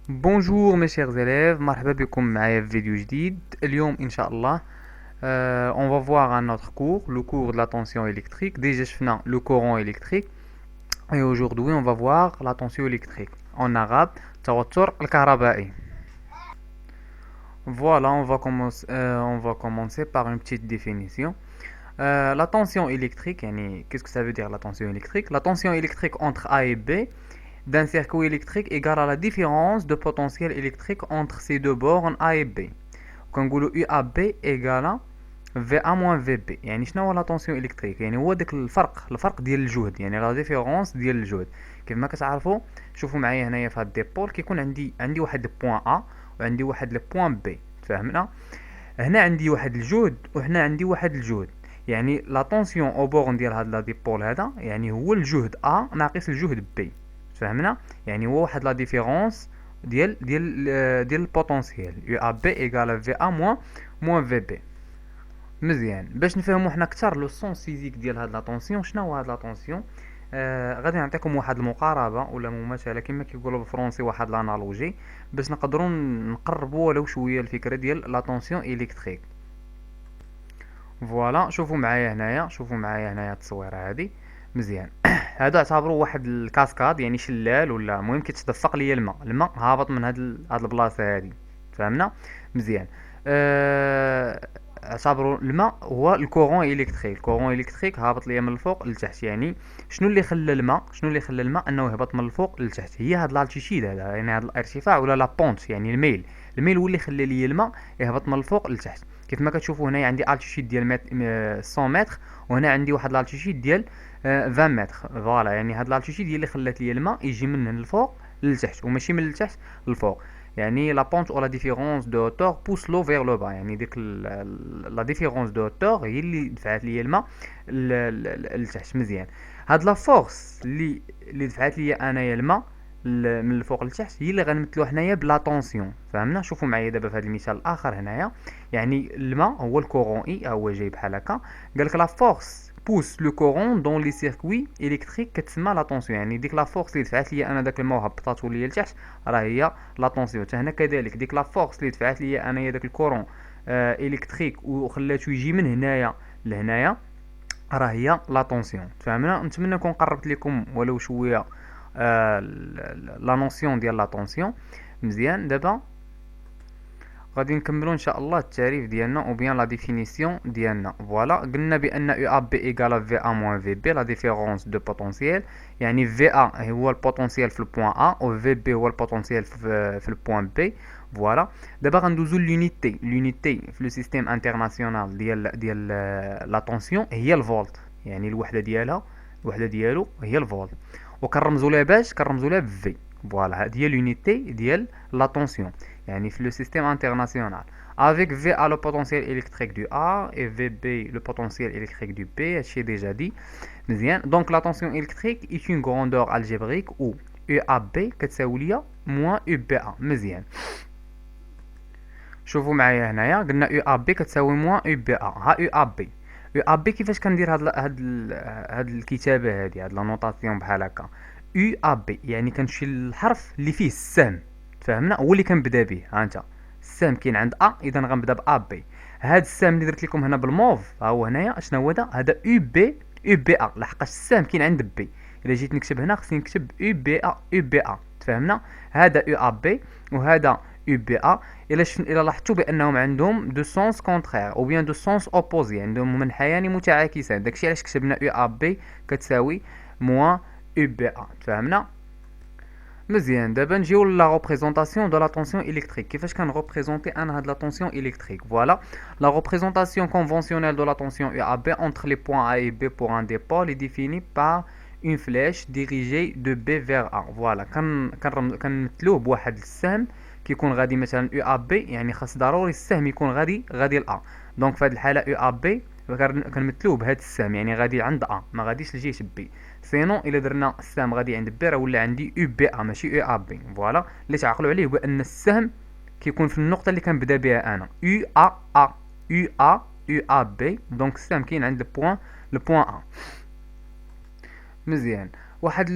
Bonjour mes chers élèves, مرحبا بكم معايا في فيديو جديد. اليوم إن شاء الله on va voir un autre cours, le cours de la tension électrique. Déjà شفنا le courant électrique et aujourd'hui on va voir la tension électrique. En arabe, التوتر الكهربائي. Voilà, on va commencer par une petite définition. La tension électrique, qu'est-ce que ça veut dire la tension électrique? La tension électrique entre A et B d'un circuit électrique égale à la différence de potentiel électrique entre ces deux bornes A et B. كنقولوا UAB égale VA moins VB. يعني شنو هو لا طونسيون الكتريك؟ يعني هو داك الفرق ديال الجهد، يعني لا ديفيرونس ديال الجهد. كيف ما كتعرفوا شوفوا معايا هنايا في هاد ديبول كيكون عندي واحد البوان A وعندي واحد البوان B. فهمنا؟ هنا عندي واحد الجهد وهنا عندي واحد الجهد. يعني لا طونسيون او بورن ديال هاد لا ديبول هذا يعني هو الجهد A ناقص الجهد B. فهمنا؟ يعني هو واحد لا ديفيرونس ديال البوتونسييل يو ا بي ايكال في ا موان في بي. مزيان، باش نفهمو حنا اكثر لو سونس فيزيك ديال هاد لا طونسيون. شنو هو هاد لا طونسيون؟ غادي نعطيكم واحد المقاربه ولا مماثله كما كيقولوا بالفرنسي، واحد لانالوجي باش نقدروا نقربوا ولو شويه الفكره ديال لا طونسيون الكتريك. فوالا، شوفوا معايا هنايا التصويره هادي. مزيان. هذا اعتبروه واحد الكاسكاد، يعني شلال ولا المهم كيتدفق ليا الماء هابط من هاد البلاصه هادي. فهمنا؟ مزيان. اعتبروا الماء هو الكورون الكتريك هابط ليا من الفوق لتحت. يعني شنو اللي خلى الماء انه يهبط من الفوق لتحت؟ هي هاد لالتيتيود هذا، يعني هاد الارتفاع ولا لا بونت، يعني الميل هو اللي خلى ليا الماء يهبط من الفوق لتحت. كيف ما كتشوفوا هنا عندي التيتيود ديال 100 متر، وهنا عندي واحد الالتيتيود ديال 20 متر. فوالا، يعني هاد لالتيتيود هي اللي خلات لي الماء يجي من الفوق للتحت وماشي من التحت للفوق. يعني لا بونت او لا ديفيرونس دو هوتور بوس لو فيغ لو با. يعني ديك لا ديفيرونس دو هوتور هي اللي دفعت لي الماء للتحت. مزيان. هاد لا فورس اللي دفعت لي انايا الماء من الفوق لتحت هي اللي غنمثلو حنايا بلا طونسيون. فهمنا؟ شوفوا معايا دابا في هذا المثال الاخر هنايا. يعني الماء هو الكورون اي، هو جاي بحال هكا. قالك لا فورس بوس لو كورون دون لي سيركوي الكتريك كتسمى لا طونسيون. يعني ديك لا فورس اللي دفعت لي انا داك الماء وهبطاتو ليا لتحت راه هي لا طونسيون. حتى هنا كذلك ديك لا فورس اللي دفعت لي انايا داك الكورون الكتريك وخلاتو يجي من هنايا لهنايا راه هي لا طونسيون. فهمنا؟ نتمنى نكون قربت لكم ولو شويه لا نوسيون ديال لا طونسيون. مزيان. دابا غادي نكملوا ان شاء الله التعريف ديالنا او بيان لا ديفينيسيون ديالنا. فوالا، قلنا بان يو ا بي ايكال في ا موان في بي، لا ديفيرونس دو بوتونسييل. يعني في ا هو البوتونسييل في البوان ا و في بي هو البوتونسييل في البوان بي. فوالا. دابا غندوزو لونيتي في لو سيستيم انترناسيونال ديال لا طونسيون هي الفولت. يعني الوحده ديالو هي الفولت. وكنرمزوا لها كنرمزوا لها في. فوالا، هذه هي لونيتي ديال لا طونسيون. يعني في le système international. Avec VA le potentiel électrique du A et VB le potentiel électrique du B, j'ai déjà dit. مزيان. Donc la tension électrique est une grandeur algébrique où UAB كتساوي ليا moins UBA. مزيان. شوفوا معايا هنايا قلنا UAB كتساوي moins UBA. ها UAB. UAB كيفاش كندير هاد الكتابة هادي، هاد لا نوطاسيون بحال هكا. UAB يعني كنمشي للحرف اللي فيه السهم. فهمنا؟ هو اللي كنبدا به. ها انت السهم كاين عند ا، اذا غنبدا با بي. هاد السهم اللي درت لكم هنا بالموف ها هو هنايا شنو هو هذا يو بي ا، لحقاش السهم كاين عند بي. الا جيت نكتب هنا خصني نكتب يو بي ا. تفهمنا؟ هذا يو ا بي وهذا يو بي ا. الا لاحظتوا بانهم عندهم دو سونس كونترير او بيان دو سونس اوبوزي، عندهم منحيان متعاكسان. داكشي علاش كتبنا يو ا بي كتساوي موان يو بي ا. تفهمنا؟ مزيان. دابا نجيو لا ريبريزونطاسيون دو لا طونسيون الكتريك. كيفاش كنريبريزونتي انا هاد لا طونسيون الكتريك؟ فوالا، لا ريبريزونطاسيون conventionnelle de la tension UAB entre les points A et B pour un dipôle est définie par une flèche dirigée de B vers A. فوالا، كنمثلوه بواحد السهم كيكون غادي مثلا يو ا بي، يعني خاص ضروري السهم يكون غادي ل A. دونك في هاد الحاله يو ا بي كنمثلوه بهاد السهم، يعني غادي عند A ما غاديش لجهه بي. سينون الا درنا السهم غادي عند بي راه ولا عندي يو بي ا ماشي يو ا بي. فوالا، اللي تعقلوا عليه هو ان السهم كيكون في النقطه اللي كنبدا بها انا يو ا يو ا بي. دونك السهم كاين عند البوان ا. مزيان. واحد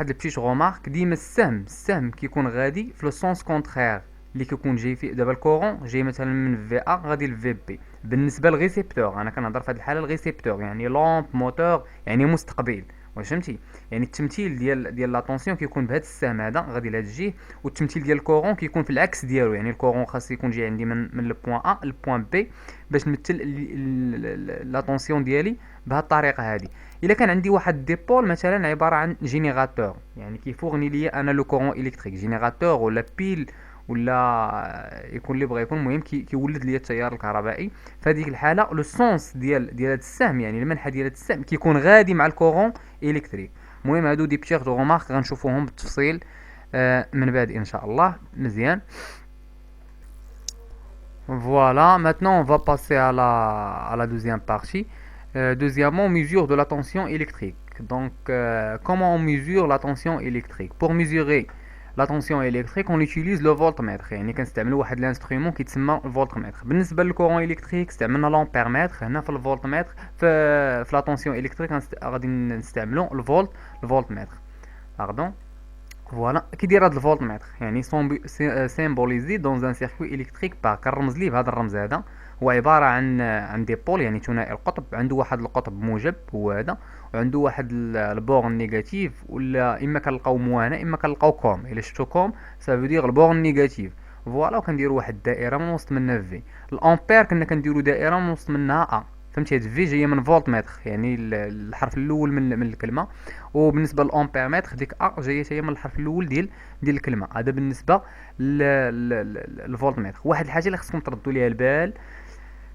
البتيش غومارك، ديما السهم كيكون غادي في لو سونس كونترير اللي كيكون جاي فيه. دابا الكورون جاي مثلا من في ا غادي لفي بي. بالنسبه للريسيبتور، انا كنهضر في هذه الحاله الريسيبتور يعني لامب موتور يعني مستقبل، واش فهمتي؟ يعني التمثيل ديال لاتونسيون كيكون بهذا السهم هذا غادي لهاد الجهه، والتمثيل ديال الكورون كيكون في العكس ديالو. يعني الكورون خاص يكون جاي عندي من لو بوين ا للبوين بي باش نمثل لاتونسيون ديالي بهذه الطريقه هذه. الا كان عندي واحد ديبول مثلا عباره عن جينيراتور، يعني كيفورني ليا انا لو كورون الكتريك، جينيراتور ولا بيل ولا يكون اللي بغى يكون، المهم كيولد ليا التيار الكهربائي. فهاديك الحاله لو سونس ديال هاد السهم، يعني المنحى ديال هاد السهم كيكون غادي مع الكورون الكتريك. المهم هادو دي بيغ دو رومارك غنشوفوهم بالتفصيل من بعد ان شاء الله. مزيان. Voilà, maintenant on va passer à la deuxième partie. Deuxièmement, mesure de la tension électrique. Donc, comment on mesure la tension électrique? Pour mesurer la tension électrique, on utilise le voltmètre. يعني كنستعملوا واحد الانسترومون كيتسمى الفولتمتر. بالنسبة للكورون إلكتريك استعملنا لامبيرمتر. هنا في الفولتمتر في لا tension électrique غادي نستعملوا الفولتمتر. باردون. فوالا كي داير هاد الفولتمتر يعني سيمبوليزي دون ان سيركوي الكتريك باغ، كنرمز ليه بهذا الرمز هذا. هو عباره عن دي بول يعني ثنائي القطب، عنده واحد القطب موجب هو هذا، وعنده واحد البورن نيجاتيف، ولا اما كنلقاو موانه اما كنلقاو كوم. الا شفتو كوم سافو دير البورن نيجاتيف. فوالا وكنديروا واحد الدائره من وسط منها في. الامبير كنا كنديروا دائره من وسط منها ا. فهمتي؟ هاد في جايه من فولتمتر يعني الحرف الاول من الكلمه. وبالنسبه للامبيرمتر ديك ا جايه هي من الحرف الاول ديال الكلمه. هذا بالنسبه للفولتمتر. واحد الحاجه اللي خصكم تردوا ليها البال،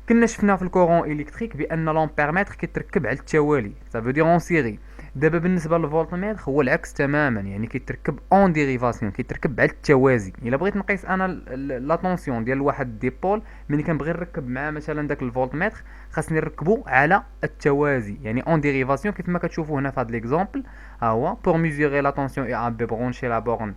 كنا شفنا في الكورون الكتريك بان لامبيرمتر كيتركب على التوالي، صافو دير اون سيري. دابا بالنسبه للفولتمتر هو العكس تماما، يعني كيتركب اون ديريفاسيون، كيتركب على التوازي. الا بغيت نقيس انا لا طونسيون ديال واحد ديبول، ملي كنبغي نركب مع مثلا داك الفولتمتر خاصني نركبو على التوازي، يعني اون ديريفاسيون كيف ما كتشوفوا هنا في هذا ليكزامبل. ها هو بور ميزوري لا طونسيون اي ا بي برونشي لا بورن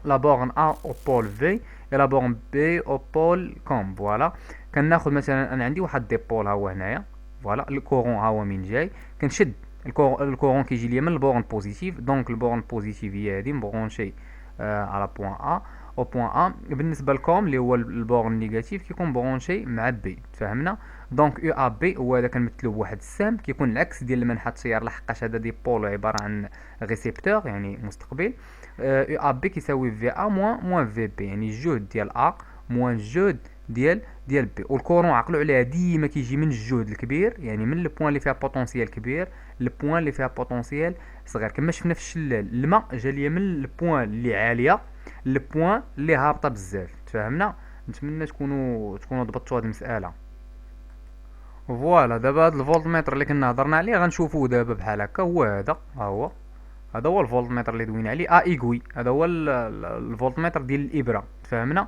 la borne A au pôle V et la borne B au pôle COM. فوالا كناخذ مثلا انا عندي واحد ديبول ها هو هنايا. فوالا الكورون ها هو من جاي، كنشد الكورون كيجي ليا من البورن بوزيتيف. دونك البورن بوزيتيف هي هادي مبرونشي على بوين ا او بوين ا. بالنسبه لكم اللي هو البورن نيجاتيف كيكون برونشي مع بي. تفهمنا؟ دونك يو ا بي هو هذا كنمثلو بواحد السهم كيكون العكس ديال المنحى التيار، لحقاش هذا ديبول عباره عن ريسيبتور يعني مستقبل. يو ا بي كيساوي في ا موان في بي، يعني الجهد ديال ا موان الجهد ديال بي. والكورون عقلوا عليها ديما كيجي من الجهد الكبير، يعني من البوان اللي فيها بوتونسيال كبير للبوان اللي فيها بوتونسيال صغير. كما شفنا في الشلال الماء جا ليا من البوان اللي عاليه للبوان اللي هابطه بزاف. تفهمنا؟ نتمنى تكونوا ضبطتوا هذه المساله. فوالا دابا هذا الفولتمتر اللي كنا هضرنا عليه غنشوفوه دابا بحال هكا. هو هذا ها هو، هذا هو الفولتمتر اللي دوينا عليه ايغوي. هذا هو الفولتمتر ديال الابره. تفهمنا؟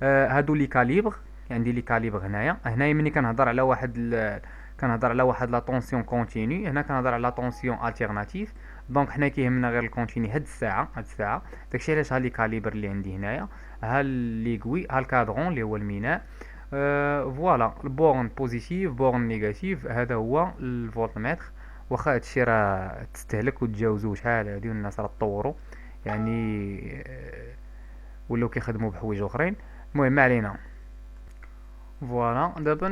هادو لي كاليبر، عندي لي كاليبر هنايا ملي كنهضر على واحد لا طونسيون كونتينيو، هنا كنهضر على طونسيون التيرناتيف. دونك حنا كيهمنا غير الكونتيني هاد الساعه. داكشي علاش ها لي كاليبر اللي عندي هنايا، ها ليغوي، ها الكادرون اللي هو الميناء. فوالا البورن بوزيتيف بورن نيجاتيف، هذا هو الفولتمتر. واخا هادشي راه تستهلك وتجاوزوه شحال هادي والناس راه تطوروا يعني ولاو كيخدموا بحوايج اخرين. المهم ما علينا. فوالا دابا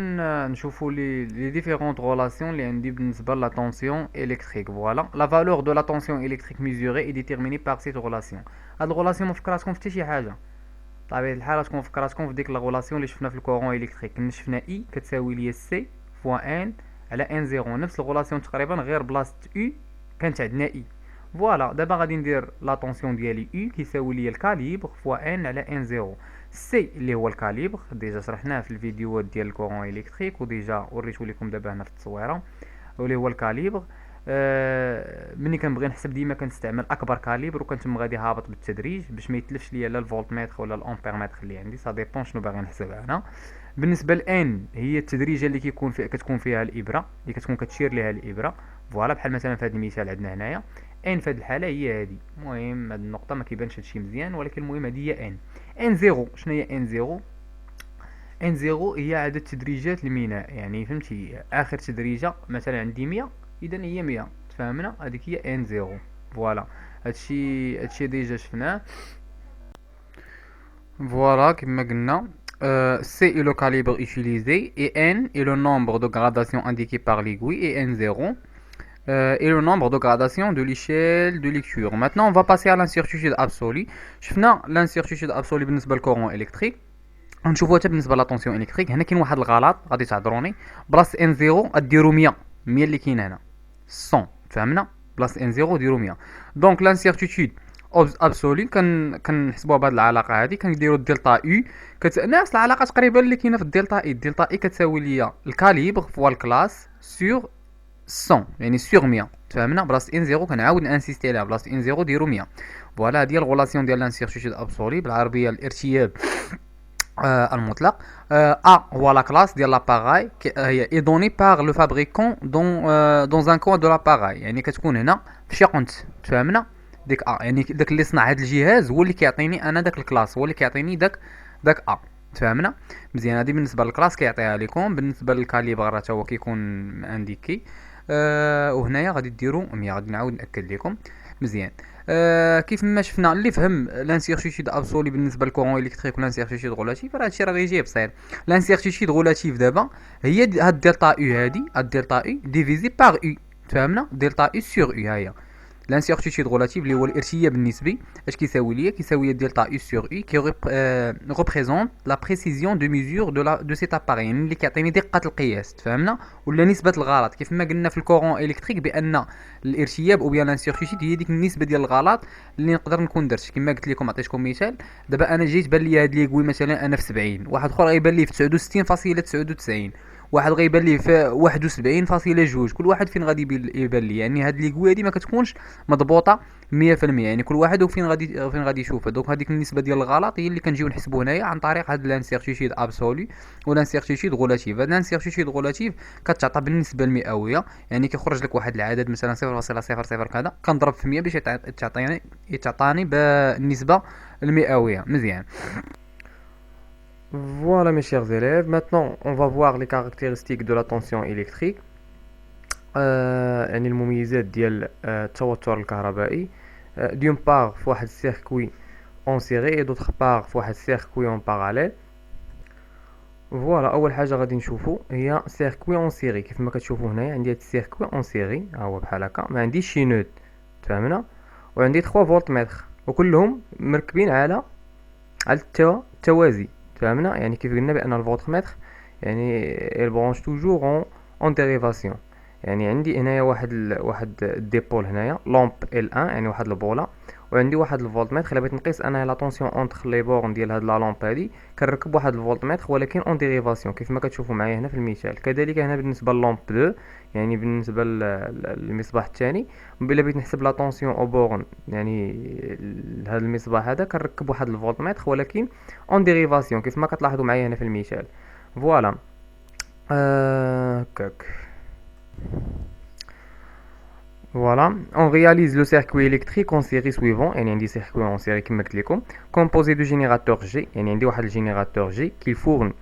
نشوفوا لي ديفيرونت غولاسيون اللي عندي بالنسبه لا طونسيون الكتريك. فوالا لا فالور دو لا طونسيون الكتريك ميزوري اي ديتيرميني بار سيت غولاسيون. هاد الغولاسيون ما فكراتكم في حتى شي حاجه. بطبيعه الحال تكون فكراتكم في ديك لا غولاسيون اللي شفنا في الكورون الكتريك. كنا شفنا اي كتساوي ليا سي فوا ان على ان زيرو، نفس الغولاسيون تقريبا غير بلاصه او كانت عندنا اي. فوالا دابا غادي ندير لا طونسيون ديالي او كيساوي ليا الكاليبر فوا ان على ان زيرو. سي اللي هو الكاليبر ديجا شرحناه في الفيديوهات ديال الكورون الكتريك، وديجا وريتو لكم دابا هنا في التصويره، واللي هو الكاليبر. ملي كنبغي نحسب ديما كنستعمل اكبر كاليبر، وكنتم غادي هابط بالتدريج باش ما يتلفش ليا لا الفولتمتر ولا الامبيرمتر اللي عندي. سا ديبون شنو باغي نحسبها انا. بالنسبه لان هي التدريجه اللي كتكون فيها الابره، اللي كتكون كتشير ليها الابره. فوالا بحال مثلا في هذا المثال عندنا هنايا ان في هذه الحاله هي هذه. المهم هذه النقطه ما كيبانش هادشي مزيان، ولكن المهم هذه هي ان زيرو. شنو هي ان زيرو؟ ان زيرو هي عدد تدريجات الميناء، يعني فهمتي اخر تدريجه مثلا عندي 100 اذا هي 100. تفهمنا؟ هذيك هي ان زيرو. فوالا. هادشي ديجا شفناه. Voilà, comme C est le calibre utilisé et N est le nombre de gradations indiqué par l'aiguille et N0 est le nombre de gradations de l'échelle de lecture. Maintenant, on va passer à l'incertitude absolue. شفنا l'incertitude absolue بالنسبة للكورون électrique. نشوفوها حتى بالنسبة للطونسيون électrique. هنا كاين واحد الغلط غادي تعذروني. بلاصة N0 غديروا 100 اللي كاين هنا 100 فهمنا. بلاصة N0 ديروا 100. دونك l'incertitude ابسولي كنحسبوها بهذه العلاقه هذه كنديروا الدلتا يو نفس العلاقه تقريبا اللي كاينه في الدلتا اي. الدلتا اي كتساوي ليا الكاليبر فوا الكلاس سور 100 يعني سور 100 فهمنا. بلاصه ان 0 كنعاود انسيستي عليها بلاصه ان 0 ديروا 100. فوالا هذه هي الغولاسيون ديال لانسيرتيتود ابسولي بالعربيه الارتياب المطلق. A هو لا كلاس ديال لاباراي هي اي دوني باغ لو فابريكون دون ان كود دو لاباراي يعني كتكون هنا في شي قنت فهمنا. ديك يعني داك اللي صنع هذا الجهاز هو اللي كيعطيني انا داك الكلاس هو اللي كيعطيني داك تفهمنا مزيان. هذه بالنسبه للكلاس كيعطيها لكم. بالنسبه للكاليبر حتى هو كيكون انديكي وهنايا غادي ديروا 100. غادي نعاود ناكد لكم مزيان. كيف ما شفنا اللي فهم لانسيرتيتود ابسولي بالنسبه للكورون الكتريك ولانسيرتيتود غولاتيف راه هادشي راه غيجي بسيط. لانسيرتيتود غولاتيف دابا هي هاد دلتا يو هادي الدلتا يو ديفيزي باغ يو فهمنا. دلتا يو سور يو هاهي لانسيرتيتود غولاتيف اللي هو الارتياب النسبي. اش كيساوي ليا؟ كيساوي دلتا يو سور يو كي ريبريزونت لا بريسيزيون دو ميزور دو سيت اباري يعني اللي كيعطيني دقه القياس تفهمنا ولا نسبه الغلط. كيف ما قلنا في الكورون الكتريك بان الارتياب او بيان لانسيرتيتود هي ديك النسبه ديال الغلط اللي نقدر نكون درت. كما قلت لكم عطيتكم مثال. دابا انا جيت بان لي هاد ليكوي مثلا انا في 70 واحد اخر غيبان لي في 69.99 واحد غيبان ليه في 71.2 كل واحد فين غادي يبان ليه. يعني هاد ليكوي هادي ما كتكونش مضبوطه 100% يعني كل واحد وفين غادي يشوفها. دونك هذيك النسبه ديال الغلط هي اللي كنجيو نحسبوا هنايا عن طريق هاد لانسيرتيتود ابسولي ولانسيرتيتود غولاتيف. هاد لانسيرتيتود غولاتيف كتعطى بالنسبه المئويه يعني كيخرج لك واحد العدد مثلا 0.00 كذا كنضرب في 100 باش تعطاني بالنسبه المئويه مزيان. Voilà mes chers élèves, maintenant on va voir les caractéristiques de la tension électrique. يعني المميزات ديال التوتر الكهربائي. d'une part في واحد السيركوي en série et d'autre part في واحد السيركوي en parallèle. فوالا اول حاجه غادي نشوفو هي سيركوي اون سيري. كيف ما كتشوفوا هنايا عندي هاد السيركوي اون سيري ها هو بحال هكا ما عنديش شي نود فهمنا وعندي 3 فولت متر وكلهم مركبين على التوازي فهمنا. يعني كيف قلنا بان الفولت متر يعني البرونش توجور اون ديريفاسيون. يعني عندي هنايا واحد ديبول هنايا لامب ال1 يعني واحد البوله وعندي واحد الفولت متر. الا بغيت نقيس انا لا طونسيون اونتر لي بورن ديال هاد لا لامب هادي كنركب واحد الفولت متر ولكن اون ديريفاسيون كيف ما كتشوفوا معايا هنا في المثال. كذلك هنا بالنسبه للامب 2 يعني بالنسبه للمصباح الثاني الا بغيت نحسب لا طونسيون او بورن يعني هذا المصباح هذا كنركب واحد الفولت متر ولكن اون ديريفاسيون كيف ما كتلاحظوا معايا هنا في المثال. فوالا هكاك. Voilà, on réalise le circuit électrique en série suivant. يعني عندي circuit en série كما قلت لكم composé de générateur G. يعني عندي واحد الجينيراتور G qui fourne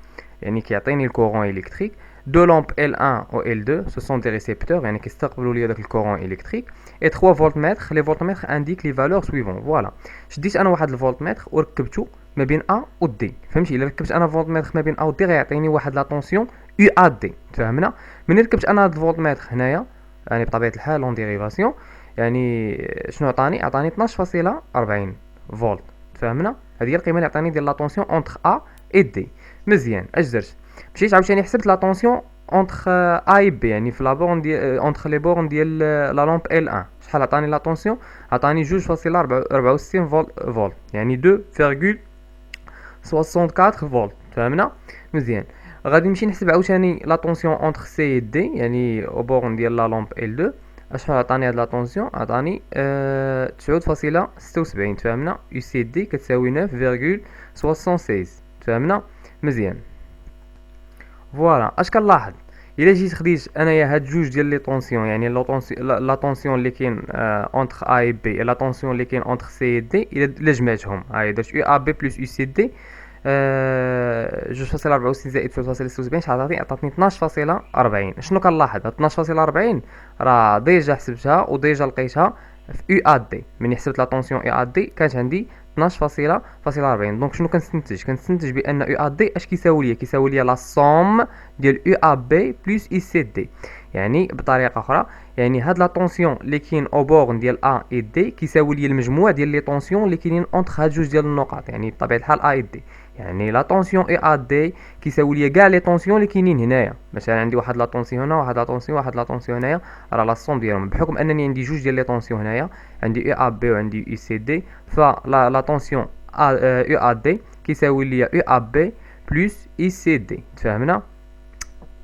يعني كيعطيني الكورون électrique. Deux lampes L1 ou L2 ce sont des récepteurs يعني كيستقبلوا لي داك الكورون électrique et 3 voltmètres. Les voltmètres indiquent les valeurs suivantes. Voilà. شديت انا واحد الفولتمتر وركبته ما بين A و D. فهمتي؟ الا ركبت انا فولتمتر ما بين A و D غيعطيني واحد لا طونسيون U A D. فهمنا؟ ملي ركبت انا هاد الفولتمتر هنايا يعني بطبيعه الحال لون ديريفاسيون يعني شنو عطاني 12.40 فولت. فهمنا؟ هذه هي القيمه اللي عطاني ديال لا طونسيون اونتر ا اي دي. مزيان. اش درت؟ مشيت عاوتاني حسبت لا طونسيون اونتر ا اي بي يعني في لا بورن ديال اونتر لي بورن ديال لا لامب ال 1 شحال عطاني لا طونسيون؟ عطاني 2.64 فولت يعني 2.64 فولت. فهمنا؟ مزيان. غادي نمشي نحسب عاوتاني لا طونسيون اونتر سي دي يعني او بورن ديال لا لامب ال 2 اشحال عطاني هاد لا طونسيون؟ عطاني 9.76. فهمنا؟ يو سي دي كتساوي 9.76. فهمنا؟ مزيان. فوالا اش كنلاحظ الا جيت خديت انايا هاد جوج ديال لي طونسيون يعني لا طونسيون اللي كاين اونتر ا اي بي لا طونسيون اللي كاين اونتر سي دي الا جمعتهم هاي درت يو ا بي بلس يو سي دي 2.64 زائد 0.76 عطاتني 12.40. شنو كنلاحظ؟ 12.40 راه ديجا حسبتها وديجا لقيتها في يو ا دي. ملي حسبت لا طونسيون يو ا دي كانت عندي 12.40. دونك شنو كنستنتج بان يو ا دي اش كيساوي ليا لا سوم ديال يو ا بي بلس اي سي دي. يعني بطريقه اخرى، يعني هاد لا طونسيون اللي كاين او بورن ديال ا اي دي كيساوي لي المجموع ديال لي طونسيون اللي كاينين اونتر هاد جوج ديال النقاط، يعني بطبيعه الحال ا اي دي. يعني لا طونسيون اي ا دي كيساوي ليا كاع لي طونسيون اللي كاينين هنايا. مثلا عندي واحد لا طونسيون هنا، واحد لا طونسيون هنايا، راه لا سوم ديالهم بحكم انني عندي جوج ديال لي طونسيون هنايا، عندي اي ا بي وعندي اي سي دي، فلا لا طونسيون يو ا دي كيساوي ليا يو ا بي بلس اي سي دي. تفهمنا؟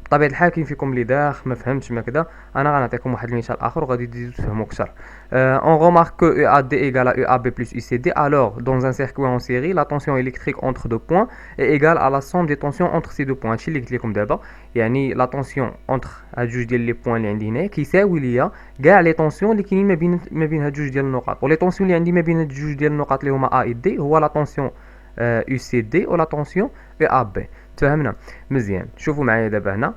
بطبيعة الحال كاين فيكم اللي داخل ما فهمتش ما كذا، انا غنعطيكم واحد المثال اخر وغادي تزيدوا تفهموا اكثر. On remarque que EAD égale à EAB plus UCD, alors dans un circuit en série, la tension électrique entre deux points est égale à la somme des tensions entre ces deux points. هادشي اللي قلت لكم دابا، يعني لا طونسيون اونتر هاد جوج ديال لي بوين اللي عندي هنايا كيساوي ليا كاع لي طونسيون اللي كاينين ما بين هاد جوج ديال النقاط. ولي طونسيون اللي عندي ما بين هاد جوج ديال النقاط اللي هما A et D هو لا طونسيون UCD ولا طونسيون EAB. تفهمنا؟ مزيان. شوفوا معايا دابا هنا.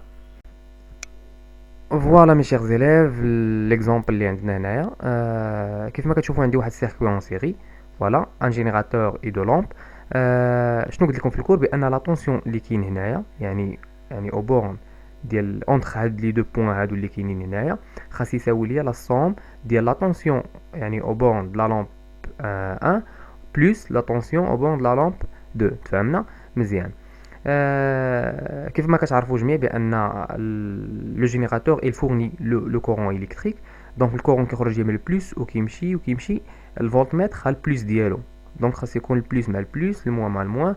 فوالا مي شيغ زيليف، ليكزومبل اللي عندنا هنايا كيف ما كتشوفوا عندي واحد سيركوي اون سيري، فوالا ان جينيراتور اي دو لامب. شنو قلت لكم في الكور؟ بان لا طونسيون اللي كاين هنايا، يعني او بورن ديال اونتر هاد لي دو بوين هادو اللي كاينين هنايا، خاص يساوي ليا لا سوم ديال لا طونسيون يعني او بورن د لا لامب 1 بلس لا طونسيون او بورن د لا لامب 2. تفهمنا؟ مزيان. كيف ما كتعرفوا جميع بان لو جينيراتور il fournit le courant électrique. دونك الكورون كيخرج من البلس وكيمشي الفولتمتر خا البلس ديالو، دونك خاص يكون البلس مع البلس، الموان مع الموان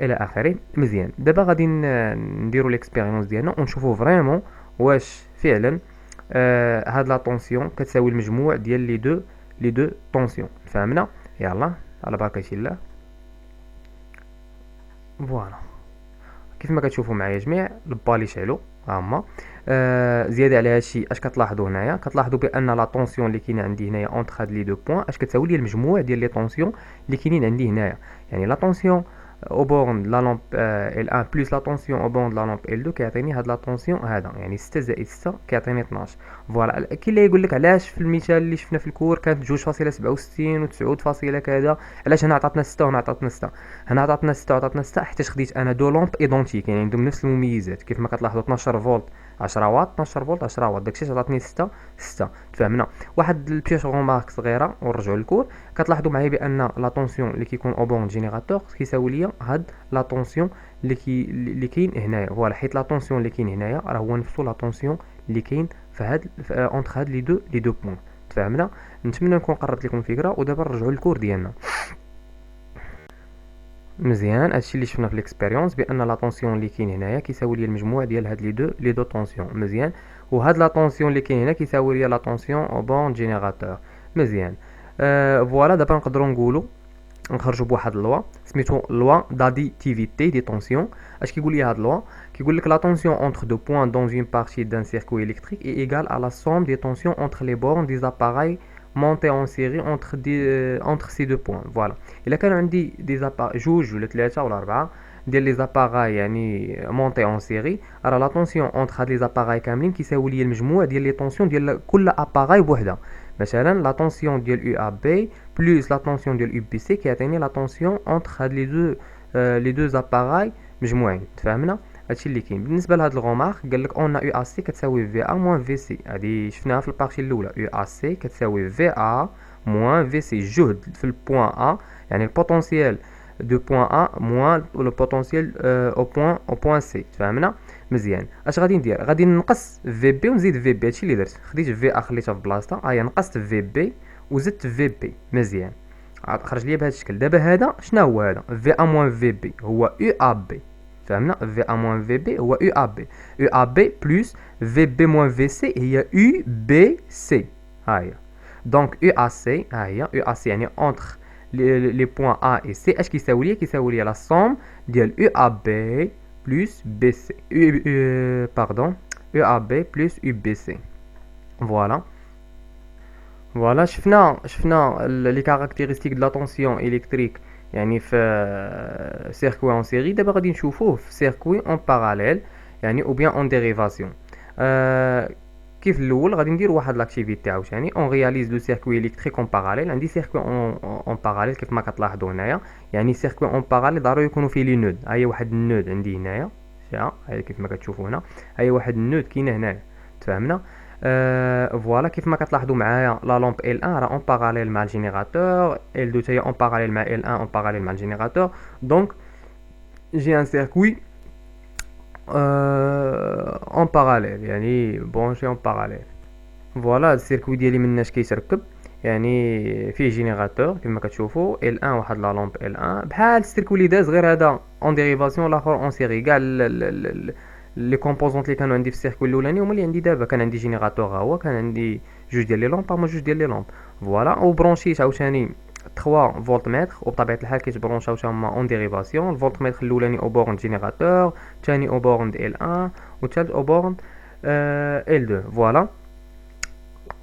الى اخره. مزيان. دابا غادي نديرو ليكسبيريونس ديالنا ونشوفوا فريمون واش فعلا هاد لا طونسيون كتساوي المجموع ديال لي دو طونسيون. فهمنا؟ يلا على بركه الله. فوالا كيف ما كتشوفوا معايا جميع البالي شعلوا هما. زياده على هادشي اش كتلاحظوا هنايا؟ كتلاحظوا بان لا طونسيون اللي كاينه عندي هنايا اونتر هاد لي دو بوين اش كتساوي لي المجموع ديال لي طونسيون اللي كاينين عندي هنايا. يعني لا طونسيون او بورن لا لامب L1 بلس لا طونسيون او بورن لا لامب L2 كيعطيني هاد لا طونسيون هذا، يعني 6 زائد 6 كيعطيني 12. فوالا كاين اللي يقول لك علاش في المثال اللي شفنا في الكور كانت 2.67 و9 كذا، علاش هنا عطاتنا 6 وهنا عطاتنا 6؟ هنا عطاتنا 6 وعطاتنا 6 حيت خديت انا دو لامب ايدونتيك، يعني عندهم نفس المميزات. كيف ما كتلاحظوا 12 فولت 10 واط، 12 فولت 10 واط، داكشي عطاتني 6. تفهمنا؟ واحد البيوش غومارك صغيره ونرجعوا للكور. كتلاحظوا معايا بان لا طونسيون اللي كيكون او بون جينيراتور كيساوي ليا هاد لا طونسيون اللي كاين هنايا. فوالا حيت لا طونسيون اللي كاين هنايا راه هو نفسه لا طونسيون اللي كاين في هاد اونتر هاد لي دو بوين. تفهمنا؟ نتمنى نكون قربت لكم الفكره. ودابا نرجعوا للكور ديالنا. مزيان. هادشي اللي شفنا في ليكسبيريونس بان لا طونسيون اللي كاين هنايا كيساوي لي المجموع ديال هاد لي دو طونسيون. مزيان. وهاد لا طونسيون اللي كاين هنا كيساوي ليا لا طونسيون او بون جينيراتور. مزيان. فوالا دابا نقدروا نخرجوا بواحد اللوا سميتو لوا داديتيفيتي دي طونسيون. اش كيقول لي هاد اللوا؟ كيقول لك لا طونسيون entre deux points dans une partie d'un circuit électrique est égale à la somme des tensions entre les bornes des appareils montés en série entre ces deux points. فوالا الا كانوا عندي دي جوج ولا ثلاثه ولا اربعه ديال لي زاباراي يعني مونتي اون سيري، راه لا طونسيون اونتر هاد لي زاباراي كاملين كيساوي لي المجموع ديال لي طونسيون ديال كل اباراي بوحده. مثلا لا طونسيون ديال يو ا بي بلس لا طونسيون ديال يو بي سي كيعطيني لا طونسيون اونتر هاد لي دو زاباراي مجموعين. تفهمنا؟ هادشي اللي كاين. بالنسبه لهاد الغومارك قال لك اون يو ا سي كتساوي في ا موان في سي، هادي شفناها في البارتي الاولى. يو ا سي كتساوي في ا موان في سي، الجهد في البوان ا يعني البوتونسيال دو بوان ا موان لو بوتونسيال او بوان سي. فهمنا؟ مزيان. اش غادي ندير؟ غادي نقص في بي ونزيد في بي. هادشي اللي درت، خديت في ا خليتها في بلاصتها، هيا نقصت في بي وزدت في بي. مزيان. خرج لي بهذا الشكل. دابا هذا شنو هو؟ هذا في ا موان في بي هو يو ا بي. فهمنا؟ في ا موان في بي هو يو ا بي، يو ا بي بلس في بي موان في سي هي يو بي سي. ها هي. دونك يو ا سي، ها هي يو ا سي يعني اونتر لي بوين ا اي سي اش كيساوي لي؟ كيساوي لي لا سوم ديال يو ا بي بلس بي سي باردون يو ا بي بلس يو بي سي. فوالا فوالا شفنا لي كاركتيرستيك دو لا طونسيون الكتريك يعني في سيركوي اون سيري. دابا غادي نشوفوه في سيركوي اون باراليل يعني او بيان اون ديريفاسيون. كيف الاول غادي ندير واحد لاكتيفيتي عاوتاني اون رياليز لو سيركوي الكتريك اون باراليل. عندي سيركوي اون باراليل كيف ما كتلاحظوا هنايا، يعني سيركوي اون باراليل ضروري يكونوا فيه لي نود. هاهي واحد النود عندي هنايا، هاهي كيف ما كتشوفوا هنا، هاهي واحد النود كاينه هنايا، تفهمنا؟ فوالا كيف ما كتلاحظوا معايا لا لامب L1 راه اون باراليل مع الجينيراتور، L2 تاهي اون باراليل مع L1 اون باراليل مع الجينيراتور. دونك جي ان سيركوي اون باراليل، يعني برونشي اون باراليل. فوالا السيركوي ديالي مناش كيتركب، يعني فيه جينيراتور كما كتشوفوا L1 واحد لا لامب L1 بحال السيركوي اللي داز، غير هذا اون ديريفاسيون الاخر اون سيري. كاع لي كومبوزونط اللي كانوا عندي في السيركوي الاولاني هما اللي عندي دابا. كان عندي جينيراتور ها هو، كان عندي جوج ديال لي لامب، هما جوج ديال لي لامب. فوالا وبرونشيت عاوتاني 3 فولت متر، وبطبيعه الحال كيتبرونشاو هما اون ديريفاسيون. الفولت متر الاولاني او بورن جينيراتور، الثاني او بورن L1، والثالث او بورن L2. فوالا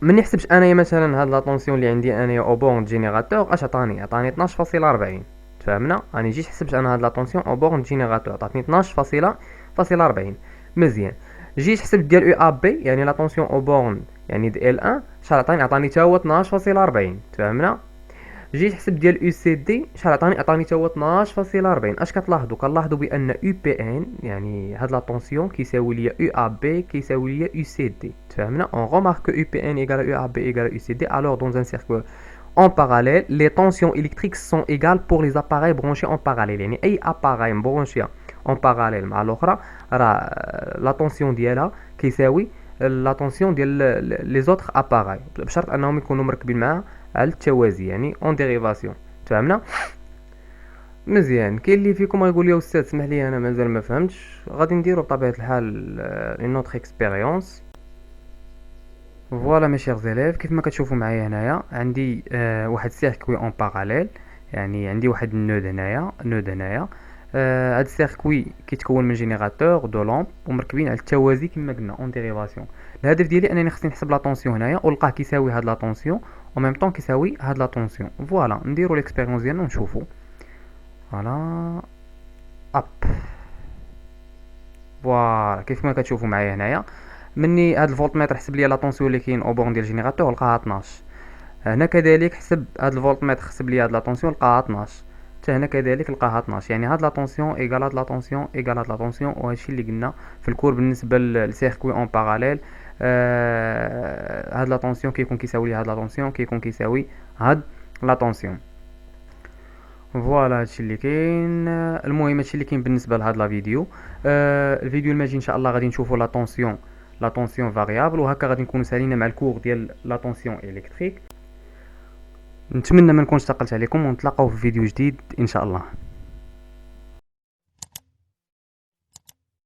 من يحسبش انايا مثلا هاد لا طونسيون اللي عندي انايا او بورن جينيراتور اش عطاني 12.40. تفهمنا؟ راني جيت حسبت انا هاد لا طونسيون او بورن جينيراتور عطاتني 12.40. مزيان. جيت حسبت ديال او ا بي يعني لا طونسيون او بورن يعني ديال ال1 شحال عطاني حتى هو 12.40. تفهمنا؟ جيت حسب ديال يو سي دي شحال عطاني حتى هو 12.40. اش كتلاحظوا؟ كنلاحظوا بان يو بي ان يعني هاد لا طونسيون كيساوي ليا يو ا بي كيساوي ليا يو سي دي. تفهمنا؟ اون رومارك يو بي ان ايغال يو ا بي ايغال يو سي دي. alors dans un circuit en parallèle les tensions électriques sont égales pour les appareils branchés en parallèle. يعني اي اباري مبرونشي en parallèle مع الاخرى راه لا طونسيون ديالها كيساوي لا طونسيون ديال لي زوتر اباراي، بشرط انهم يكونوا مركبين معها على التوازي يعني اون ديريفاسيون. تفهمنا؟ مزيان. كاين اللي فيكم غيقول لي استاذ سمح لي انا مازال ما فهمتش. غادي نديرو بطبيعه الحال اون اوتر اكسبيريونس. فوالا مي شير زيليف كيف ما كتشوفوا معايا هنايا عندي واحد سيركوي اون باراليل، يعني عندي واحد النود هنايا. هاد السيركوي كيتكون من جينيراتور دو لامب ومركبين على التوازي كما قلنا اون ديريفاسيون. الهدف ديالي انني خصني نحسب لا طونسيون هنايا ونلقاه كيساوي هاد لا طونسيون او ميم طون كيساوي هاد لا طونسيون. فوالا نديرو ليكسبيريونس ديالنا ونشوفو. فوالا اب. فوالا كيف ما كتشوفوا معايا هنايا مني هاد الفولتميتر حسب لي لا طونسيون اللي كاين او بورن ديال الجينيراتور لقاها 12. هنا كذلك حسب هاد الفولتميتر حسب لي هاد لا طونسيون لقاها 12. حتى هنا كذلك لقاها 12. يعني هاد لا طونسيون ايغال هاد لا طونسيون ايغال هاد لا طونسيون. وهادشي اللي قلنا في الكور بالنسبه للسيركوي اون باراليل. هاد لا طونسيون كيكون كيساوي هاد لا طونسيون كيكون كيساوي هاد لا طونسيون. فوالا هادشي اللي كاين. المهم هادشي اللي كاين بالنسبه لهاد لا فيديو. الفيديو الماجي ان شاء الله غادي نشوفوا لا طونسيون فاريابل، وهكا غادي نكونوا سالينا مع الكور ديال لا طونسيون الكتريك. نتمنى ما نكونش ثقلت عليكم ونتلاقاو في فيديو جديد ان شاء الله.